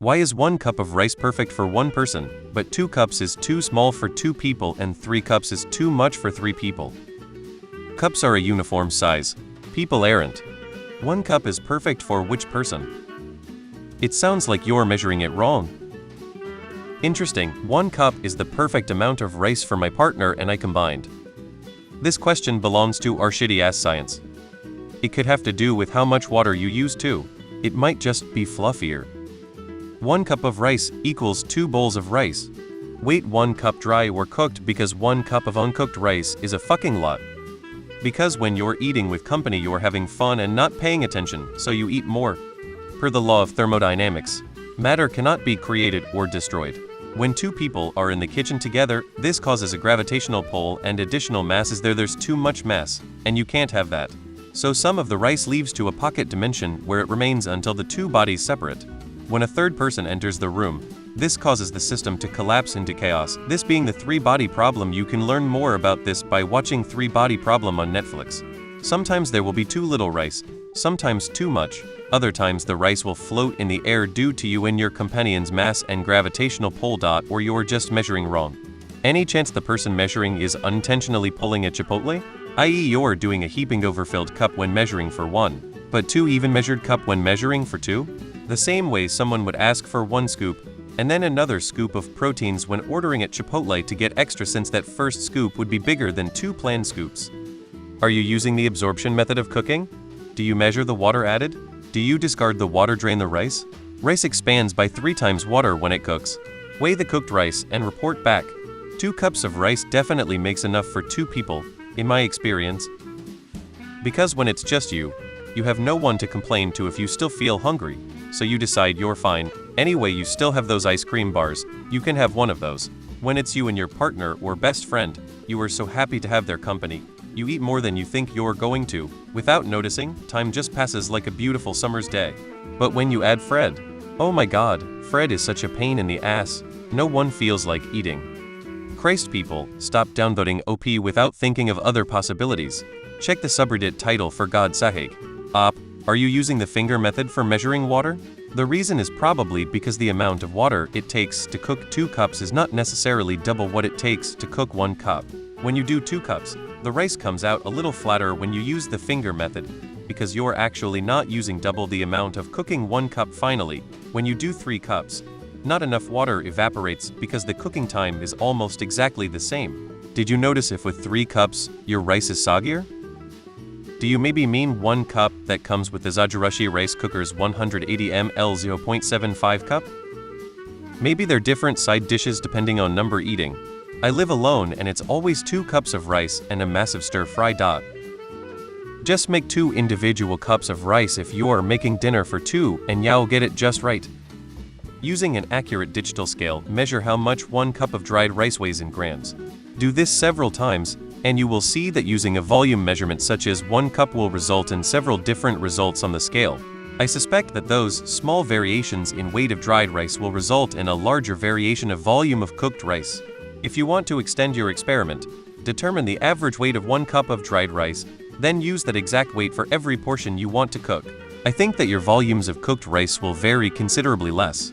Why is 1 cup of rice perfect for 1 person, but 2 cups is too small for 2 people and 3 cups is too much for 3 people? Cups are a uniform size. People aren't. 1 cup is perfect for which person? It sounds like you're measuring it wrong. Interesting, 1 cup is the perfect amount of rice for my partner and I combined. This question belongs to our shitty-ass science. It could have to do with how much water you use too. It might just be fluffier. 1 cup of rice equals 2 bowls of rice. Wait, 1 cup dry or cooked because 1 cup of uncooked rice is a fucking lot. Because when you're eating with company you're having fun and not paying attention, so you eat more. Per the law of thermodynamics, matter cannot be created or destroyed. When 2 people are in the kitchen together, this causes a gravitational pull and additional mass is there's too much mass, and you can't have that. So some of the rice leaves to a pocket dimension where it remains until the 2 bodies separate. When a third person enters the room, this causes the system to collapse into chaos. This being the 3-body problem, you can learn more about this by watching 3-body problem on Netflix. Sometimes there will be too little rice, sometimes too much, other times the rice will float in the air due to you and your companion's mass and gravitational pull. Or you're just measuring wrong. Any chance the person measuring is unintentionally pulling a chipotle? I.e. you're doing a heaping overfilled cup when measuring for 1, but 2 even measured cup when measuring for 2? The same way someone would ask for 1 scoop, and then another scoop of proteins when ordering at Chipotle to get extra since that first scoop would be bigger than 2 planned scoops. Are you using the absorption method of cooking? Do you measure the water added? Do you discard the water, drain the rice? Rice expands by 3 times water when it cooks. Weigh the cooked rice and report back. 2 cups of rice definitely makes enough for 2 people, in my experience. Because when it's just you have no one to complain to if you still feel hungry, so you decide you're fine. Anyway, you still have those ice cream bars, you can have one of those. When it's you and your partner or best friend, you are so happy to have their company. You eat more than you think you're going to. Without noticing, time just passes like a beautiful summer's day. But when you add Fred, oh my god, Fred is such a pain in the ass. No one feels like eating. Christ, people, stop downvoting OP without thinking of other possibilities. Check the subreddit title for God's sake. Are you using the finger method for measuring water? The reason is probably because the amount of water it takes to cook 2 cups is not necessarily double what it takes to cook 1 cup. When you do 2 cups, the rice comes out a little flatter when you use the finger method, because you're actually not using double the amount of cooking 1 cup. Finally, when you do 3 cups, not enough water evaporates because the cooking time is almost exactly the same. Did you notice if with 3 cups, your rice is soggier? Do you maybe mean 1 cup that comes with the Zajirushi rice cooker's 180 ml 0.75 cup? Maybe they're different side dishes depending on number eating. I live alone and it's always 2 cups of rice and a massive stir-fry. Just make 2 individual cups of rice if you're making dinner for 2 and you'll get it just right. Using an accurate digital scale, measure how much 1 cup of dried rice weighs in grams. Do this several times, and you will see that using a volume measurement such as 1 cup will result in several different results on the scale. I suspect that those small variations in weight of dried rice will result in a larger variation of volume of cooked rice. If you want to extend your experiment, determine the average weight of 1 cup of dried rice, then use that exact weight for every portion you want to cook. I think that your volumes of cooked rice will vary considerably less.